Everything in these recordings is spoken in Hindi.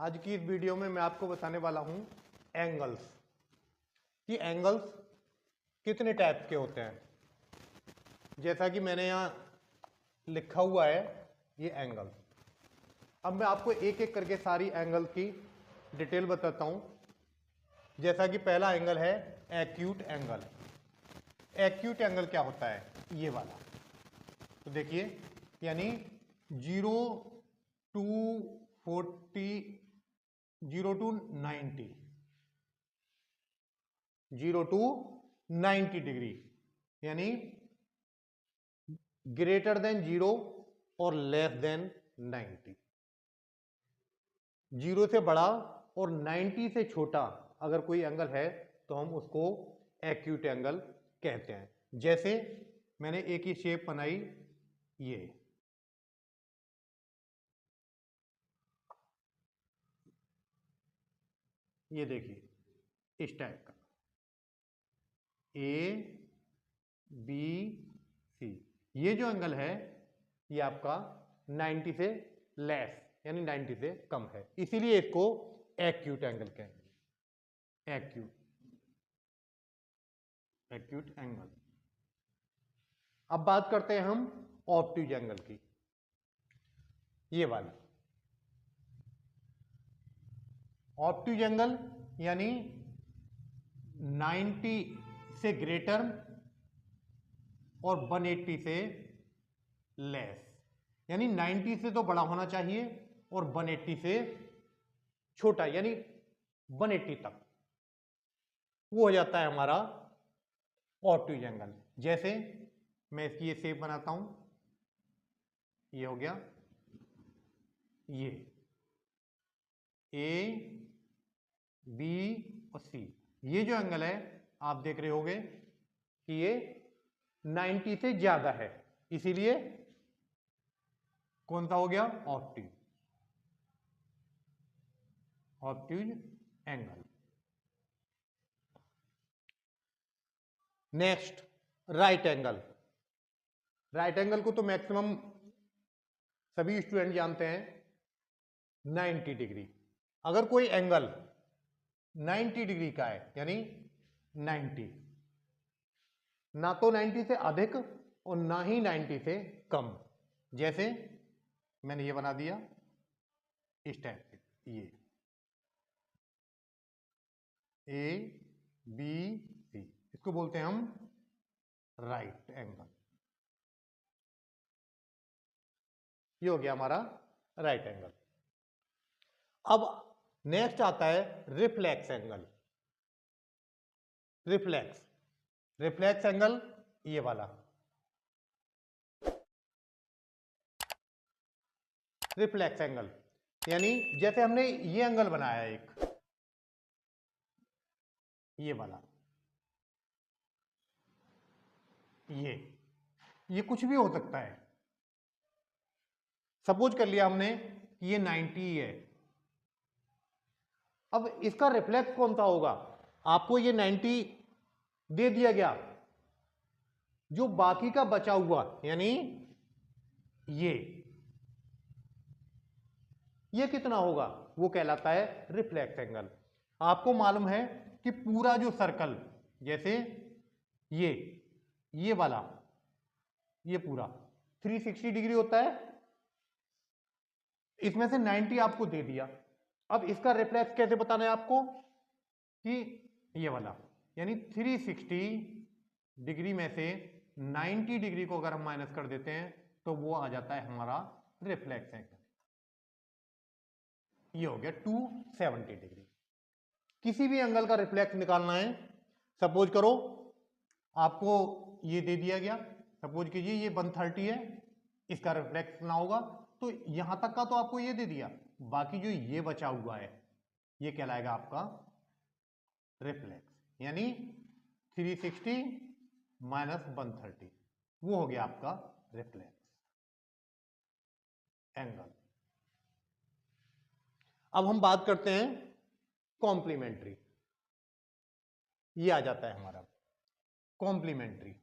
आज की इस वीडियो में मैं आपको बताने वाला हूं एंगल्स कि एंगल्स कितने टाइप के होते हैं। जैसा कि मैंने यहां लिखा हुआ है ये एंगल। अब मैं आपको एक एक करके सारी एंगल की डिटेल बताता हूं। जैसा कि पहला एंगल है एक्यूट एंगल। एक्यूट एंगल क्या होता है? ये वाला। तो देखिए, यानी 0 टू 40 0 टू 90 0 टू 90 डिग्री, यानी ग्रेटर देन 0 और लेस देन 90। 0 से बड़ा और 90 से छोटा अगर कोई एंगल है तो हम उसको एक्यूट एंगल कहते हैं। जैसे मैंने एक ही शेप बनाई, ये देखिए इस टाइप का ए बी सी। ये जो एंगल है ये आपका 90 से लेस यानी 90 से कम है, इसीलिए इसको एक्यूट एंगल कहेंगे। Acute angle. अब बात करते हैं हम ऑब्ट्यूज एंगल की। ये वाली ऑब्ट्यूज एंगल यानी 90 से ग्रेटर और 180 से लेस, यानी 90 से तो बड़ा होना चाहिए और 180 से छोटा, यानी 180 तक वो हो जाता है हमारा ऑब्ट्यूज एंगल। जैसे मैं इसकी ये शेप बनाता हूं, ये हो गया ये ए बी और सी। ये जो एंगल है आप देख रहे होंगे कि ये 90 से ज्यादा है, इसीलिए कौन सा हो गया? Obtuse angle. Next right angle. Right angle को तो मैक्सिमम सभी स्टूडेंट जानते हैं, 90 डिग्री। अगर कोई एंगल 90 डिग्री का है यानी 90, ना तो 90 से अधिक और ना ही 90 से कम। जैसे मैंने ये बना दिया इस टाइप से, ये ए बी सी, इसको बोलते हैं हम राइट एंगल। ये हो गया हमारा राइट एंगल। अब नेक्स्ट आता है रिफ्लेक्स एंगल। रिफ्लेक्स एंगल ये वाला। रिफ्लेक्स एंगल यानी जैसे हमने ये एंगल बनाया एक, ये वाला, ये कुछ भी हो सकता है। सपोज कर लिया हमने कि ये 90 है। अब इसका रिफ्लेक्स कौन सा होगा? आपको ये 90 दे दिया गया, जो बाकी का बचा हुआ यानी ये कितना होगा? वो कहलाता है रिफ्लेक्स एंगल। आपको मालूम है कि पूरा जो सर्कल, जैसे ये वाला, ये पूरा 360 डिग्री होता है, इसमें से 90 आपको दे दिया। अब इसका रिफ्लेक्स कैसे बताना है आपको? कि ये वाला, यानी 360 डिग्री में से 90 डिग्री को अगर हम माइनस कर देते हैं तो वो आ जाता है हमारा रिफ्लेक्स एंगल। ये हो गया 270 डिग्री। किसी भी एंगल का रिफ्लेक्स निकालना है, सपोज करो आपको ये दे दिया गया, सपोज कीजिए ये 130 है, इसका रिफ्लेक्स कितना होगा? तो यहां तक का तो आपको ये दे दिया, बाकी जो ये बचा हुआ है ये कहलाएगा आपका रिफ्लेक्स, यानी 360 माइनस 130, वो हो गया आपका रिफ्लेक्स एंगल। अब हम बात करते हैं कॉम्प्लीमेंट्री। ये आ जाता है हमारा कॉम्प्लीमेंट्री।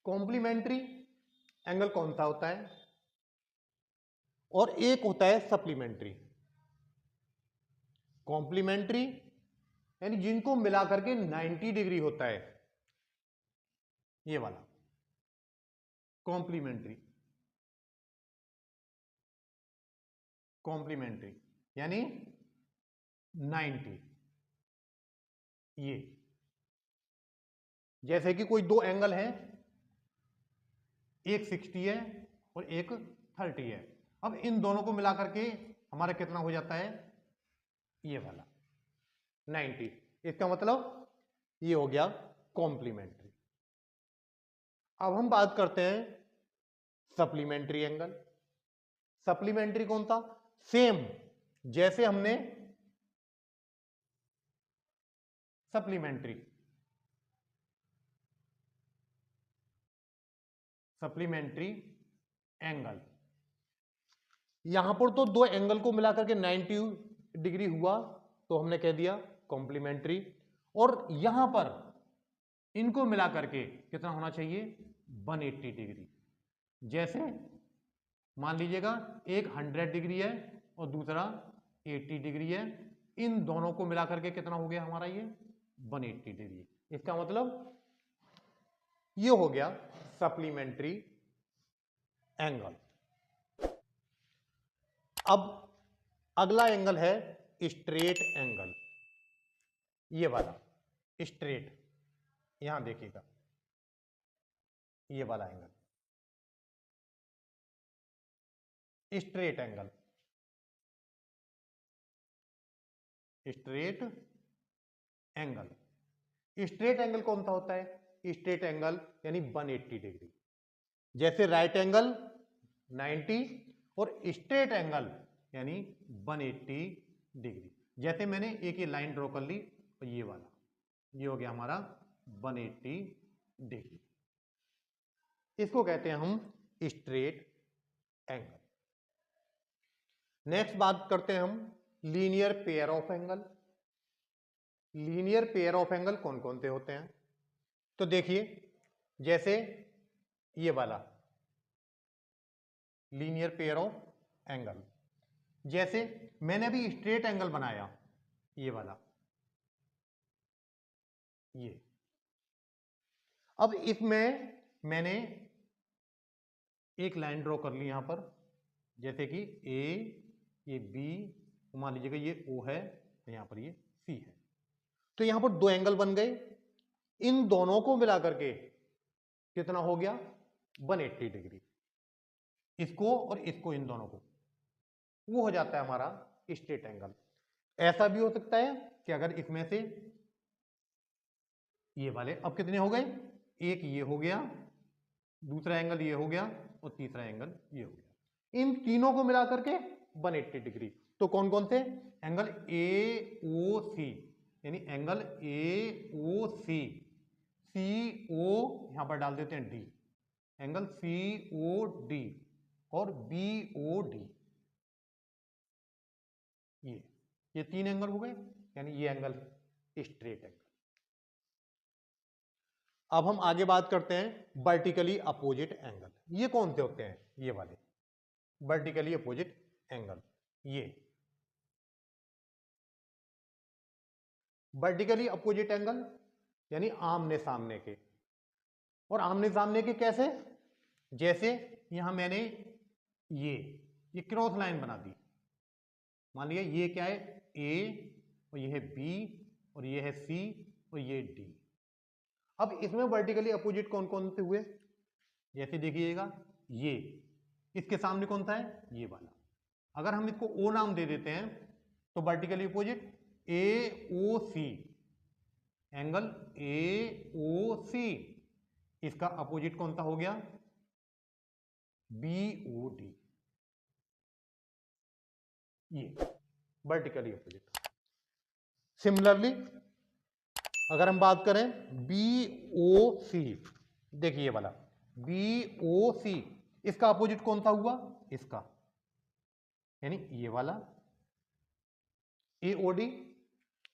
कॉम्प्लीमेंट्री एंगल कौन सा होता है? और एक होता है सप्लीमेंट्री। कॉम्प्लीमेंट्री यानी जिनको मिलाकर के 90 डिग्री होता है, ये वाला कॉम्प्लीमेंट्री। कॉम्प्लीमेंट्री यानी 90। ये जैसे कि कोई दो एंगल है, एक 60 है और एक 30 है। अब इन दोनों को मिलाकर के हमारा कितना हो जाता है, ये वाला 90। इसका मतलब ये हो गया कॉम्प्लीमेंट्री। अब हम बात करते हैं सप्लीमेंट्री एंगल। सप्लीमेंट्री कौन था, सेम जैसे हमने सप्लीमेंट्री एंगल, यहां पर तो दो एंगल को मिलाकर के 90 डिग्री हुआ तो हमने कह दिया कॉम्प्लीमेंट्री। और यहां पर इनको मिलाकर के कितना होना चाहिए, 180 डिग्री। जैसे मान लीजिएगा एक 100 डिग्री है और दूसरा 80 डिग्री है, इन दोनों को मिलाकर के कितना हो गया हमारा ये 180 डिग्री। इसका मतलब ये हो गया सप्लीमेंट्री एंगल। अब अगला एंगल है स्ट्रेट एंगल। ये वाला स्ट्रेट, यहां देखिएगा ये वाला angle straight angle. Straight angle, straight angle कौन सा होता है, स्ट्रेट एंगल यानी 180 डिग्री। जैसे राइट एंगल 90 और स्ट्रेट एंगल यानी 180 डिग्री। जैसे मैंने एक ये लाइन ड्रॉ कर ली और ये वाला ये हो गया हमारा 180 डिग्री। इसको कहते हैं हम स्ट्रेट एंगल। नेक्स्ट बात करते हैं हम linear pair of angle. Linear pair of angle कौन कौन से होते हैं, तो देखिए जैसे ये वाला लीनियर पेयर ऑफ एंगल, जैसे मैंने अभी स्ट्रेट एंगल बनाया ये वाला, ये अब इसमें मैंने एक लाइन ड्रॉ कर ली यहां पर, जैसे कि ए, ये बी, मान लीजिएगा ये ओ है, यहां पर ये सी है। तो यहां पर दो एंगल बन गए, इन दोनों को मिलाकर के कितना हो गया 180 डिग्री। इसको और इसको, इन दोनों को, वो हो जाता है हमारा स्ट्रेट एंगल। ऐसा भी हो सकता है कि अगर इसमें से ये वाले अब कितने हो गए, एक ये हो गया, दूसरा एंगल ये हो गया और तीसरा एंगल ये हो गया, इन तीनों को मिलाकर के 180 डिग्री। तो कौन कौन से एंगल, ए ओ सी, यानी एंगल ए ओ सी, सी ओ यहां पर डाल देते हैं D, angle C O D और बी ओ डी, ये तीन एंगल हो गए, यानी ये एंगल स्ट्रेट एंगल। अब हम आगे बात करते हैं वर्टिकली अपोजिट एंगल। ये कौन से होते हैं, ये वाले वर्टिकली अपोजिट एंगल। ये वर्टिकली अपोजिट एंगल यानी आमने सामने के। और आमने सामने के कैसे, जैसे यहां मैंने ये क्रॉस लाइन बना दी, मान लिया ये क्या है ए और ये है बी और ये है सी और ये डी। अब इसमें वर्टिकली अपोजिट कौन कौन से हुए, जैसे देखिएगा ये, इसके सामने कौन सा है, ये वाला। अगर हम इसको ओ नाम दे देते हैं तो vertically opposite A O C, angle A O C, इसका अपोजिट कौन सा हो गया बी ओ डी, ये वर्टिकली अपोजिट। सिमिलरली अगर हम बात करें बी ओ सी, देखिए ये वाला बी ओ सी, इसका अपोजिट कौन सा हुआ, इसका, यानी ये वाला ए ओ डी,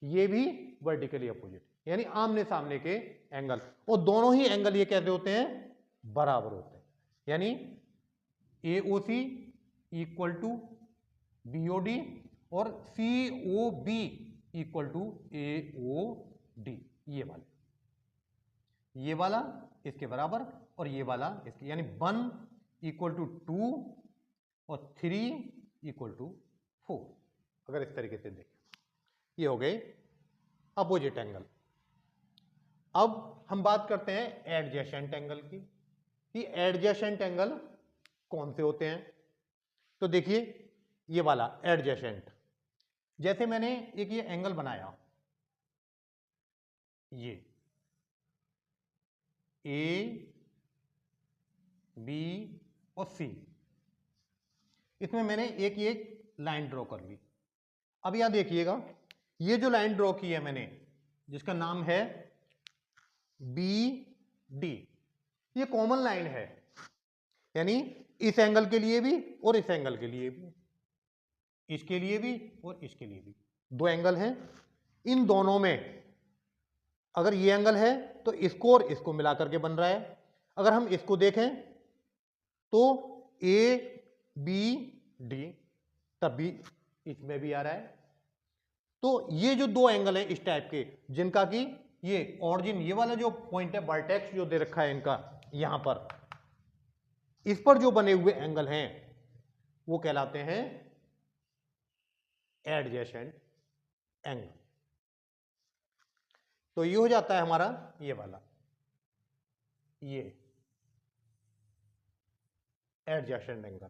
ये भी वर्टिकली अपोजिट, यानी आमने सामने के एंगल। और दोनों ही एंगल ये कैसे होते हैं, बराबर होते हैं, यानी ए O C equal to BOD और COB इक्वल टू AOD। ये वाला इसके बराबर और ये वाला इसके, यानी 1 इक्वल टू 2 और 3 इक्वल टू 4। अगर इस तरीके से देखें, ये हो गए अपोजिट एंगल। अब हम बात करते हैं एडजेसेंट एंगल की, कि एडजेसेंट एंगल कौन से होते हैं। तो देखिए ये वाला एडजेसेंट, जैसे मैंने एक ये एंगल बनाया, ये A, B और C, इसमें मैंने एक ये लाइन ड्रॉ कर ली। अब यहां देखिएगा, ये जो लाइन ड्रॉ की है मैंने, जिसका नाम है BD, ये कॉमन लाइन है, यानी इस एंगल के लिए भी और इस एंगल के लिए भी, इसके लिए भी और इसके लिए भी, दो एंगल हैं। इन दोनों में अगर ये एंगल है तो इसको और इसको मिलाकर के बन रहा है। अगर हम इसको देखें तो ABD, तब भी इसमें भी आ रहा है। तो ये जो दो एंगल हैं इस टाइप के, जिनका कि ये ऑरिजिन, ये वाला जो पॉइंट है, वर्टेक्स जो दे रखा है इनका यहां पर, इस पर जो बने हुए एंगल हैं वो कहलाते हैं एडजेसेंट एंगल। तो ये हो जाता है हमारा ये वाला, ये एडजेसेंट एंगल।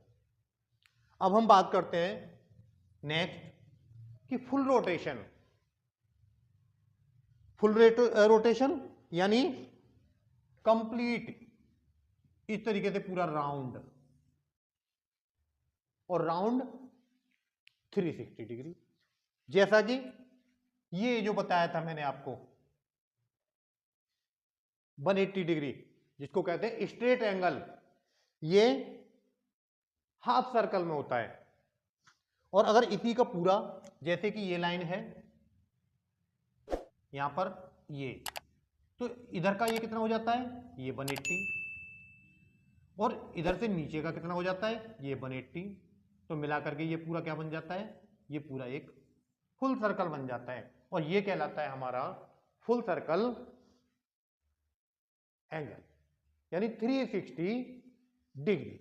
अब हम बात करते हैं नेक्स्ट कि फुल रोटेशन। फुल रोटेशन यानी कंप्लीट इस तरीके से पूरा राउंड, और राउंड 360 डिग्री, जैसा कि ये जो बताया था मैंने आपको 180 डिग्री, जिसको कहते हैं स्ट्रेट एंगल, ये हाफ सर्कल में होता है। और अगर इसी का पूरा, जैसे कि ये लाइन है यहां पर, ये तो इधर का ये कितना हो जाता है, ये 180, और इधर से नीचे का कितना हो जाता है, ये 180। तो मिला करके ये पूरा क्या बन जाता है, ये पूरा एक फुल सर्कल बन जाता है, और ये कहलाता है हमारा फुल सर्कल एंगल, यानी 360 डिग्री।